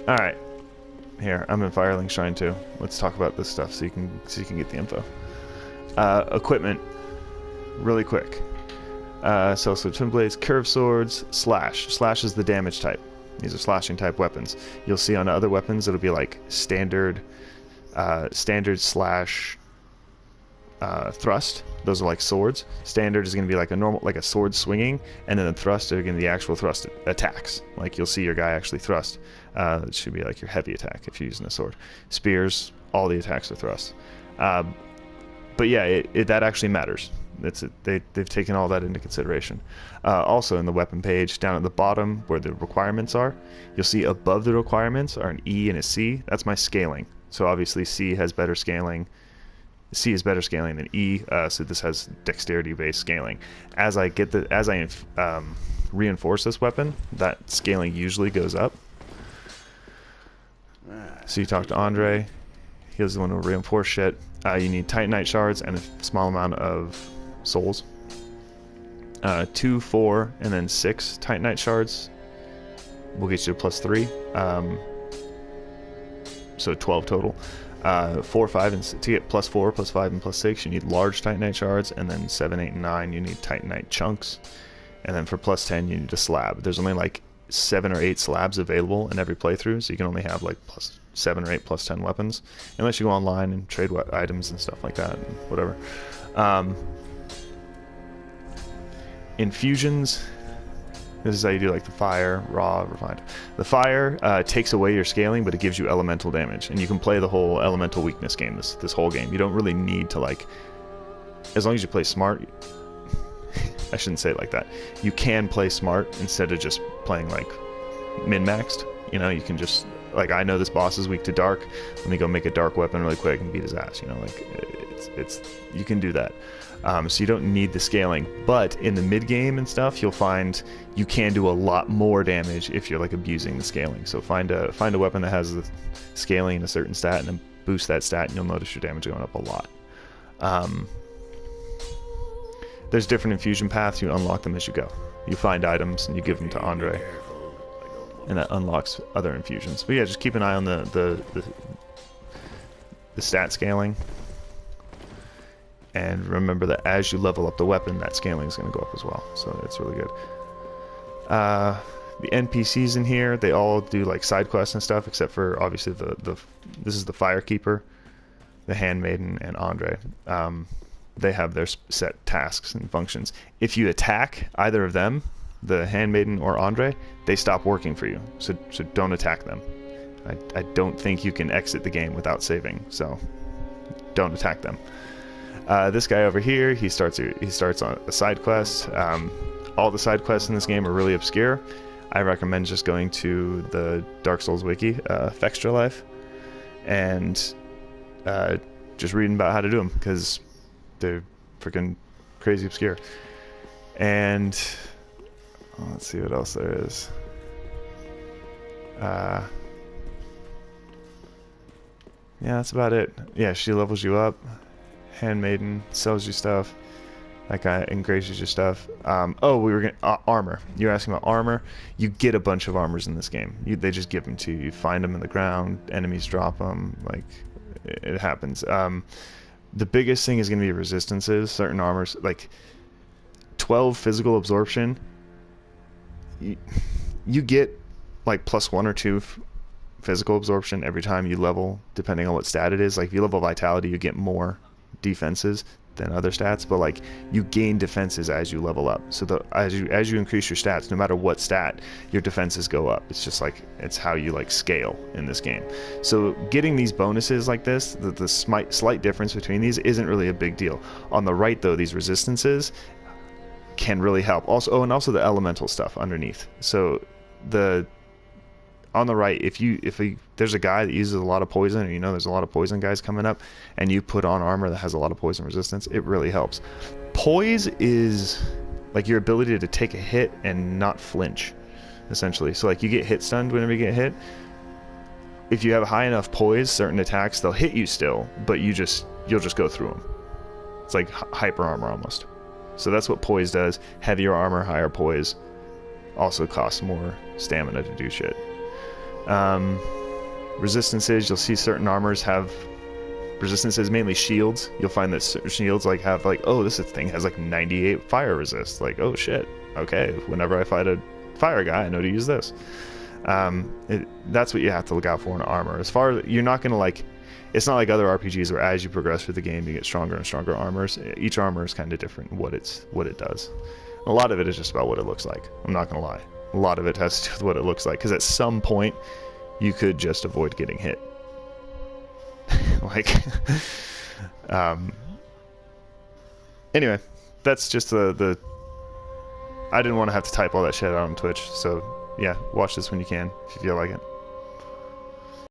All right, here I'm in Firelink Shrine too. Let's talk about this stuff so you can get the info. Equipment, really quick. So Twin Blades, Curved Swords, Slash. Slash is the damage type. These are slashing type weapons. You'll see on other weapons it'll be like standard slash thrust. Those are like swords. Standard is going to be like a normal, like a sword swinging, and then the thrust are going to be the actual thrust attacks. Like you'll see your guy actually thrust. It should be like your heavy attack if you're using a sword. Spears, all the attacks are thrust. But yeah, that actually matters. They've taken all that into consideration. Also in the weapon page, down at the bottom where the requirements are, you'll see above the requirements are an E and a C. That's my scaling. So obviously C has better scaling. C is better scaling than E, so this has dexterity-based scaling. As I reinforce this weapon, that scaling usually goes up. So you talk to Andre. He was the one who reinforce shit. You need Titanite shards and a small amount of souls. 2, 4, and then 6 Titanite shards will get you a +3. So 12 total. 4, 5, and to get +4, +5, and +6, you need large Titanite shards, and then 7, 8, and 9, you need Titanite chunks, and then for +10, you need a slab. There's only like 7 or 8 slabs available in every playthrough, so you can only have like +7 or 8, +10 weapons, unless you go online and trade items and stuff like that, and whatever. Infusions. This is how you do like the fire, raw, refined. The fire takes away your scaling, but it gives you elemental damage, and you can play the whole elemental weakness game this whole game. You don't really need to like, as long as you play smart. I shouldn't say it like that. You can play smart instead of just playing like min-maxed. You know, you can just like, I know this boss is weak to dark. Let me go make a dark weapon really quick and beat his ass. You know, like it's you can do that. So you don't need the scaling, but in the mid game and stuff, you'll find you can do a lot more damage if you're like abusing the scaling. So find a weapon that has the scaling in a certain stat, and then boost that stat, and you'll notice your damage going up a lot. There's different infusion paths. You unlock them as you go. You find items and you give them to Andre, and that unlocks other infusions. But yeah, just keep an eye on the stat scaling. And remember that as you level up the weapon, that scaling is going to go up as well. So it's really good. The NPCs in here, they all do like side quests and stuff, except for obviously this is the Firekeeper, the Handmaiden, and Andre. They have their set tasks and functions. If you attack either of them, the Handmaiden or Andre, they stop working for you. So don't attack them. I don't think you can exit the game without saving. So don't attack them. This guy over here, he starts on a side quest. All the side quests in this game are really obscure. I recommend just going to the Dark Souls wiki, Fextra Life, and just reading about how to do them, because they're freaking crazy obscure. And let's see what else there is. Yeah, that's about it. Yeah, she levels you up. Handmaiden sells you stuff. That guy engraves your stuff. Oh, we were gonna armor. You're asking about armor. You get a bunch of armors in this game. They just give them to you. You find them in the ground. Enemies drop them. Like it happens. The biggest thing is going to be resistances. Certain armors, like 12 physical absorption. You get like +1 or 2 physical absorption every time you level, depending on what stat it is. Like if you level vitality, you get more defenses than other stats, but like you gain defenses as you level up. So as you increase your stats, no matter what stat, your defenses go up. It's just like, it's how you like scale in this game. So getting these bonuses like this, the slight difference between these isn't really a big deal. On the right though, these resistances can really help. Also, and also the elemental stuff underneath. So on the right, if there's a guy that uses a lot of poison, or there's a lot of poison guys coming up, and you put on armor that has a lot of poison resistance, it really helps. Poise is like your ability to take a hit and not flinch, essentially. So like you get hit stunned whenever you get hit. If you have high enough poise, certain attacks, they'll hit you still, but you'll just go through them. It's like hyper armor almost. So that's what poise does. Heavier armor, higher poise, also costs more stamina to do shit. Resistances, you'll see certain armors have resistances, mainly shields. You'll find that certain shields like have like, oh, this thing has like 98 fire resist. Like, oh shit. Okay, whenever I fight a fire guy, I know to use this. That's what you have to look out for in armor. As far as you're not gonna like, it's not like other RPGs where as you progress through the game you get stronger and stronger armors. Each armor is kind of different in what it does. A lot of it is just about what it looks like. I'm not gonna lie. A lot of it has to do with what it looks like, because at some point you could just avoid getting hit. Like, anyway, that's just the I didn't want to have to type all that shit out on Twitch, so yeah, watch this when you can if you feel like it.